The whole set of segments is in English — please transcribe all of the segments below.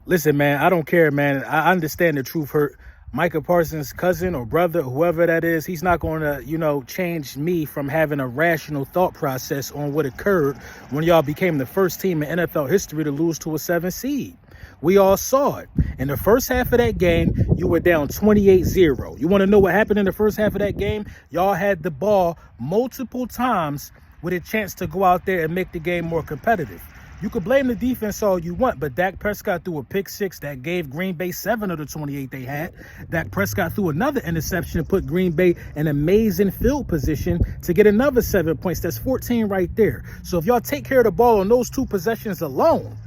Listen, man, I don't care, man. I understand the truth hurt. Micah Parsons' cousin or brother, whoever that is, he's not going to, change me from having a rational thought process on what occurred when y'all became the first team in NFL history to lose to a 7 seed. We all saw it. In the first half of that game, you were down 28-0. You want to know what happened in the first half of that game? Y'all had the ball multiple times with a chance to go out there and make the game more competitive. You could blame the defense all you want, but Dak Prescott threw a pick six that gave Green Bay 7 of the 28 they had. Dak Prescott threw another interception and put Green Bay in amazing field position to get another 7 points. That's 14 right there. So if y'all take care of the ball on those two possessions alone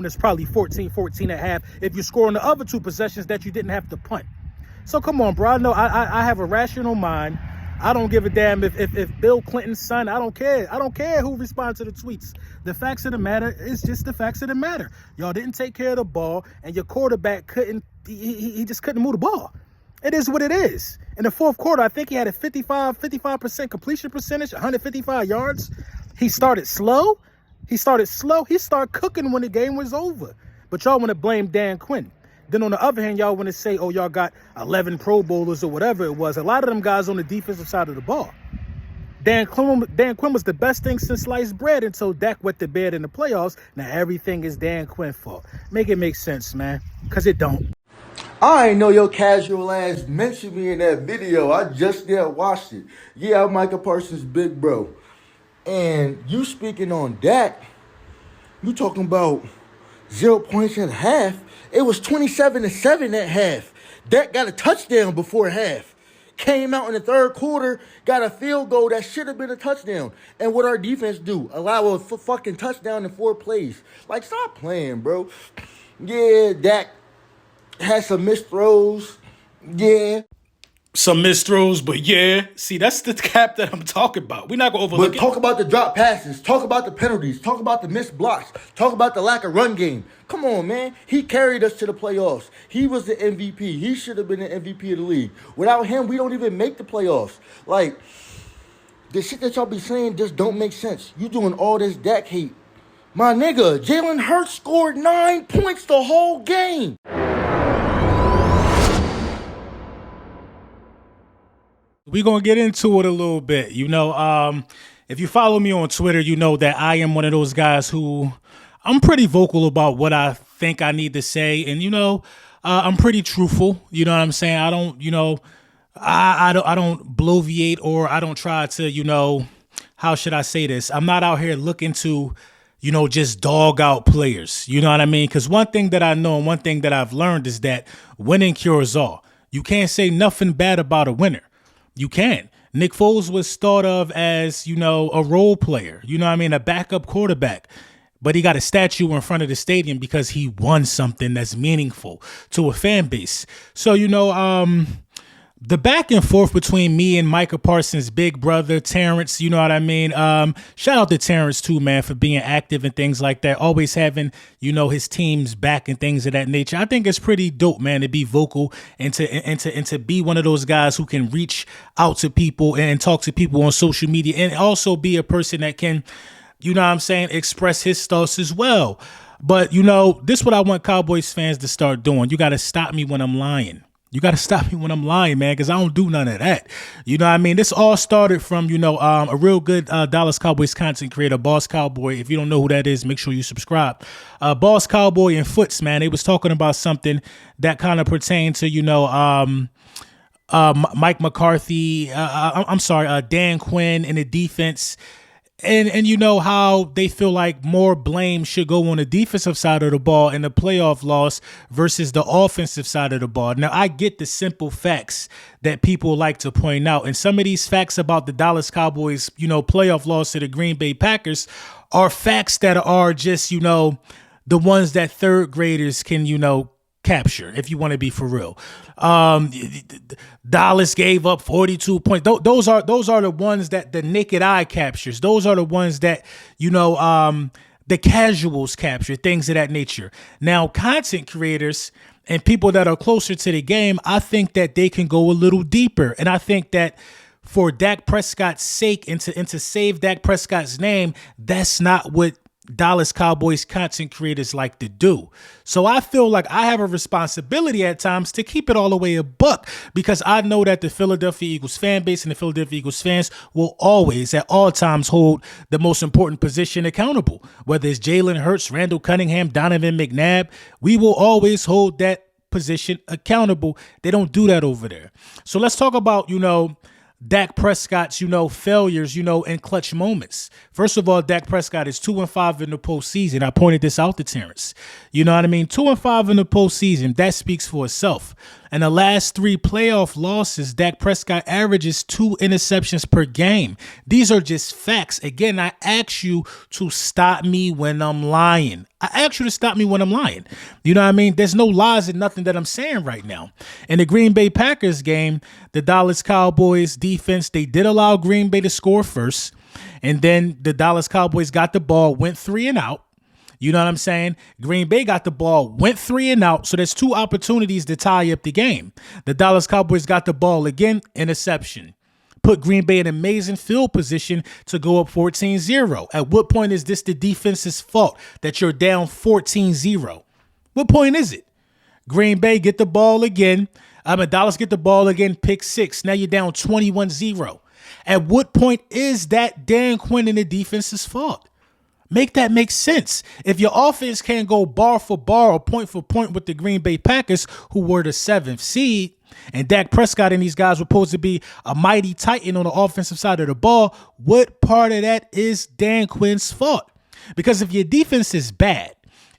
is probably 14-14 at half if you score on the other two possessions that you didn't have to punt. So come on, bro. I know I have a rational mind. I don't give a damn if Bill Clinton's son, I don't care. I don't care who responds to the tweets. The facts of the matter is just the facts of the matter. Y'all didn't take care of the ball, and your quarterback he just couldn't move the ball. It is what it is. In the fourth quarter, I think he had a 55% completion percentage, 155 yards. He started slow. He started cooking when the game was over. But y'all want to blame Dan Quinn. Then on the other hand, y'all want to say, oh, y'all got 11 Pro Bowlers or whatever it was. A lot of them guys on the defensive side of the ball. Dan Quinn was the best thing since sliced bread until Dak wet the bed in the playoffs. Now everything is Dan Quinn's fault. Make it make sense, man, because it don't. I ain't know your casual ass mentioned me in that video. I just watched it. Yeah, I'm Micah Parsons' big bro. And you speaking on Dak, you talking about 0 points at half. It was 27-7 at half. Dak got a touchdown before half. Came out in the third quarter, got a field goal that should have been a touchdown. And what our defense do? Allow a fucking touchdown in 4 plays. Like, stop playing, bro. Yeah, Dak had some missed throws. Yeah. Some missed throws, but yeah. See, that's the cap that I'm talking about. We're not going to overlook it. But talk about the drop passes. Talk about the penalties. Talk about the missed blocks. Talk about the lack of run game. Come on, man. He carried us to the playoffs. He was the MVP. He should have been the MVP of the league. Without him, we don't even make the playoffs. Like, the shit that y'all be saying just don't make sense. You doing all this Dak hate. My nigga, Jalen Hurts scored 9 points the whole game. We're going to get into it a little bit. If you follow me on Twitter, you know that I am one of those guys who I'm pretty vocal about what I think I need to say. And, I'm pretty truthful. You know what I'm saying? I don't, I don't bloviate or I don't try to, how should I say this? I'm not out here looking to, just dog out players. You know what I mean? Because one thing that I know and one thing that I've learned is that winning cures all. You can't say nothing bad about a winner. You can't. Nick Foles was thought of as, a role player, a backup quarterback. But he got a statue in front of the stadium because he won something that's meaningful to a fan base. So, the back and forth between me and Micah Parsons' big brother, Terrance, you know what I mean? Shout out to Terrance too, man, for being active and things like that. Always having, his team's back and things of that nature. I think it's pretty dope, man, to be vocal and to be one of those guys who can reach out to people and talk to people on social media and also be a person that can, express his thoughts as well. But, this is what I want Cowboys fans to start doing. You got to stop me when I'm lying. You got to stop me when I'm lying, man, because I don't do none of that. You know what I mean? This all started from, a real good Dallas Cowboys content creator, Boss Cowboy. If you don't know who that is, make sure you subscribe. Boss Cowboy and Foots, man, they was talking about something that kind of pertained to, Mike McCarthy, Dan Quinn and the defense. And how they feel like more blame should go on the defensive side of the ball in the playoff loss versus the offensive side of the ball. Now, I get the simple facts that people like to point out. And some of these facts about the Dallas Cowboys, playoff loss to the Green Bay Packers are facts that are just, the ones that third graders can, capture, if you want to be for real. Dallas gave up 42 points. Those are the ones that the naked eye captures. Those are the ones that, the casuals capture, things of that nature. Now, content creators and people that are closer to the game, I think that they can go a little deeper. And I think that for Dak Prescott's sake and to save Dak Prescott's name, that's not what Dallas Cowboys content creators like to do. So I feel like I have a responsibility at times to keep it all the way a buck, because I know that the Philadelphia Eagles fan base and the Philadelphia Eagles fans will always at all times hold the most important position accountable. Whether it's Jalen Hurts, Randall Cunningham, Donovan McNabb, we will always hold that position accountable. They don't do that over there. So let's talk about, Dak Prescott's, failures, in clutch moments. First of all, Dak Prescott is 2-5 in the postseason. I pointed this out to Terrance. You know what I mean? 2-5 in the postseason. That speaks for itself. And the last 3 playoff losses, Dak Prescott averages 2 interceptions per game. These are just facts. Again, I ask you to stop me when I'm lying. I ask you to stop me when I'm lying. You know what I mean? There's no lies in nothing that I'm saying right now. In the Green Bay Packers game, the Dallas Cowboys defense, they did allow Green Bay to score first. And then the Dallas Cowboys got the ball, went 3 and out. You know what I'm saying? Green Bay got the ball, went 3 and out. So there's 2 opportunities to tie up the game. The Dallas Cowboys got the ball again, interception. Put Green Bay in amazing field position to go up 14-0. At what point is this the defense's fault that you're down 14-0? What point is it? Green Bay get the ball again. Dallas get the ball again, pick 6. Now you're down 21-0. At what point is that Dan Quinn and the defense's fault? Make that make sense. If your offense can't go bar for bar or point for point with the Green Bay Packers, who were the 7th seed, and Dak Prescott and these guys were supposed to be a mighty titan on the offensive side of the ball, what part of that is Dan Quinn's fault? Because if your defense is bad,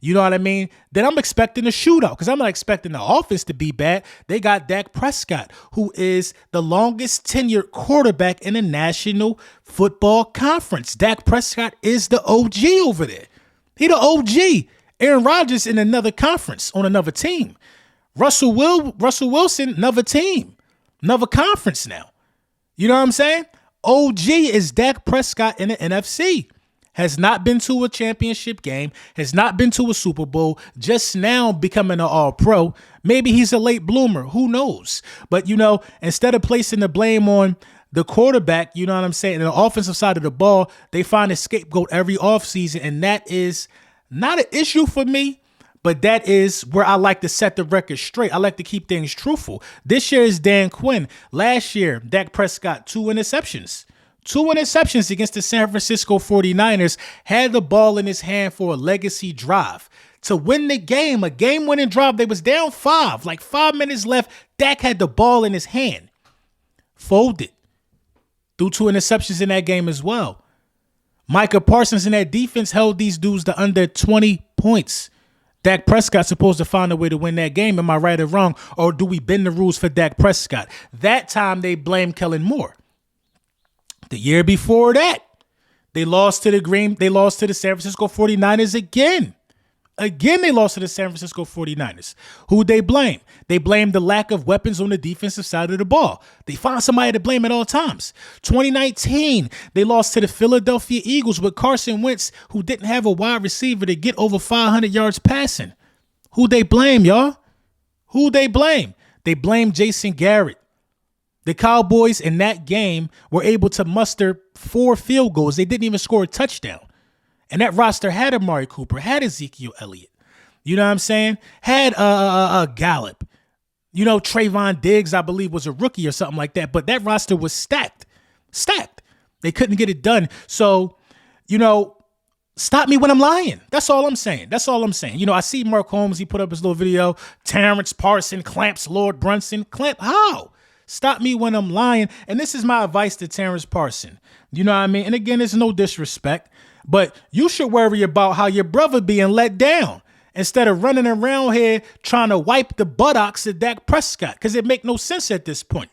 you know what I mean? Then I'm expecting a shootout, because I'm not expecting the offense to be bad. They got Dak Prescott, who is the longest tenured quarterback in the National Football Conference. Dak Prescott is the OG over there. He the OG. Aaron Rodgers in another conference on another team. Russell Wilson, another team, another conference now. You know what I'm saying? OG is Dak Prescott in the NFC. Has not been to a championship game, has not been to a Super Bowl, just now becoming an all-pro. Maybe he's a late bloomer. Who knows? But, instead of placing the blame on the quarterback, you know what I'm saying, and the offensive side of the ball, they find a scapegoat every offseason, and that is not an issue for me, but that is where I like to set the record straight. I like to keep things truthful. This year is Dan Quinn. Last year, Dak Prescott, 2 interceptions. 2 interceptions against the San Francisco 49ers, had the ball in his hand for a legacy drive. To win the game, a game-winning drive, they was down 5, like 5 minutes left. Dak had the ball in his hand. Folded. Threw 2 interceptions in that game as well. Micah Parsons and that defense held these dudes to under 20 points. Dak Prescott's supposed to find a way to win that game. Am I right or wrong? Or do we bend the rules for Dak Prescott? That time they blamed Kellen Moore. The year before that, they lost to the San Francisco 49ers again. Again, they lost to the San Francisco 49ers. Who'd they blame? They blamed the lack of weapons on the defensive side of the ball. They found somebody to blame at all times. 2019, they lost to the Philadelphia Eagles with Carson Wentz, who didn't have a wide receiver to get over 500 yards passing. Who'd they blame, y'all? Who'd they blame? They blamed Jason Garrett. The Cowboys in that game were able to muster 4 field goals. They didn't even score a touchdown. And that roster had Amari Cooper, had Ezekiel Elliott. You know what I'm saying? Had Gallup. Trayvon Diggs, I believe, was a rookie or something like that. But that roster was stacked. Stacked. They couldn't get it done. So, stop me when I'm lying. That's all I'm saying. I see Mark Holmes. He put up his little video. Terrance Parsons clamps Lord Brunson. Clamp how? Stop me when I'm lying. And this is my advice to Terrance Parsons. You know what I mean? And again, it's no disrespect, but you should worry about how your brother being let down instead of running around here trying to wipe the buttocks of Dak Prescott, because it make no sense at this point.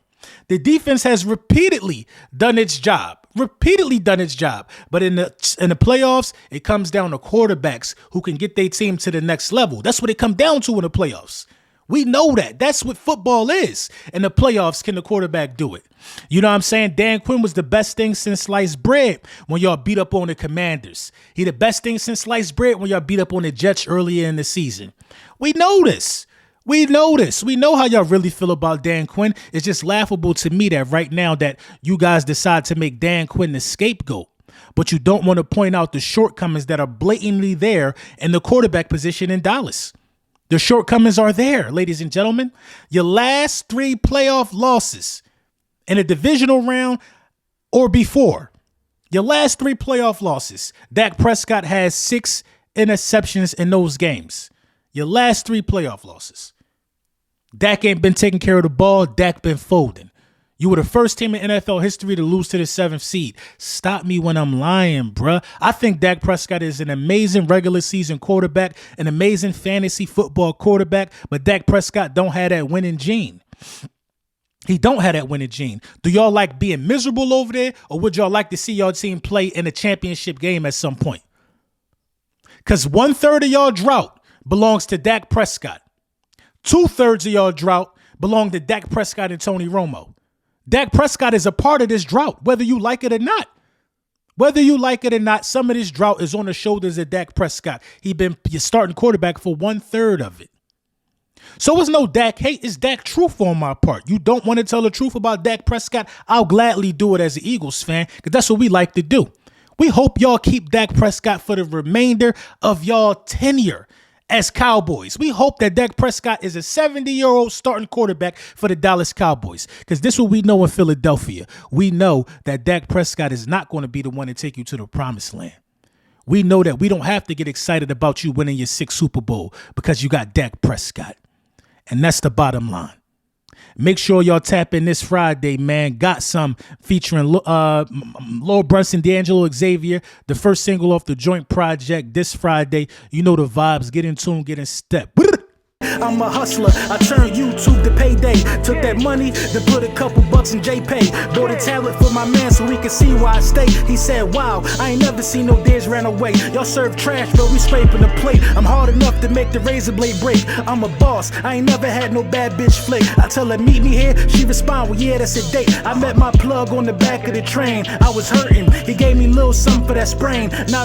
The defense has repeatedly done its job. But in the playoffs, it comes down to quarterbacks who can get their team to the next level. That's what it comes down to in the playoffs. We know that. That's what football is. In the playoffs, can the quarterback do it? You know what I'm saying? Dan Quinn was the best thing since sliced bread when y'all beat up on the Commanders. He the best thing since sliced bread when y'all beat up on the Jets earlier in the season. We know this. We know how y'all really feel about Dan Quinn. It's just laughable to me that right now that you guys decide to make Dan Quinn the scapegoat. but you don't want to point out the shortcomings that are blatantly there in the quarterback position in Dallas. The shortcomings are there, ladies and gentlemen. Your last 3 playoff losses in a divisional round or before, your last 3 playoff losses, Dak Prescott has 6 interceptions in those games. Your last 3 playoff losses. Dak ain't been taking care of the ball. Dak been folding. You were the first team in NFL history to lose to the 7th seed. Stop me when I'm lying, bruh. I think Dak Prescott is an amazing regular season quarterback, an amazing fantasy football quarterback, but Dak Prescott don't have that winning gene. He don't have that winning gene. Do y'all like being miserable over there, or would y'all like to see y'all team play in a championship game at some point? Because 1/3 of y'all drought belongs to Dak Prescott. 2/3 of y'all drought belong to Dak Prescott and Tony Romo. Dak Prescott is a part of this drought, whether you like it or not. Whether you like it or not, some of this drought is on the shoulders of Dak Prescott. He been your starting quarterback for 1/3 of it. So it's no Dak hate, it's Dak truth on my part. You don't want to tell the truth about Dak Prescott? I'll gladly do it as an Eagles fan, because that's what we like to do. We hope y'all keep Dak Prescott for the remainder of y'all tenure as Cowboys. We hope that Dak Prescott is a 70-year-old starting quarterback for the Dallas Cowboys, because this is what we know in Philadelphia. We know that Dak Prescott is not going to be the one to take you to the promised land. We know that we don't have to get excited about you winning your 6th Super Bowl because you got Dak Prescott. And that's the bottom line. Make sure y'all tap in this Friday, man. Got some featuring Lil Brunson, D'Angelo Xavier, the first single off the Joint Project this Friday. You know the vibes. Get in tune, get in step. I'm a hustler. I turned YouTube to payday. Took that money, then put a couple bucks in JPay. Bought a tablet for my man so he can see where I stay. He said, wow, I ain't never seen no days ran away. Y'all serve trash, but we scraping the plate. I'm hard enough to make the razor blade break. I'm a boss. I ain't never had no bad bitch flick. I tell her, meet me here. She respond, well, yeah, that's a date. I met my plug on the back of the train. I was hurting. He gave me a little something for that sprain. Now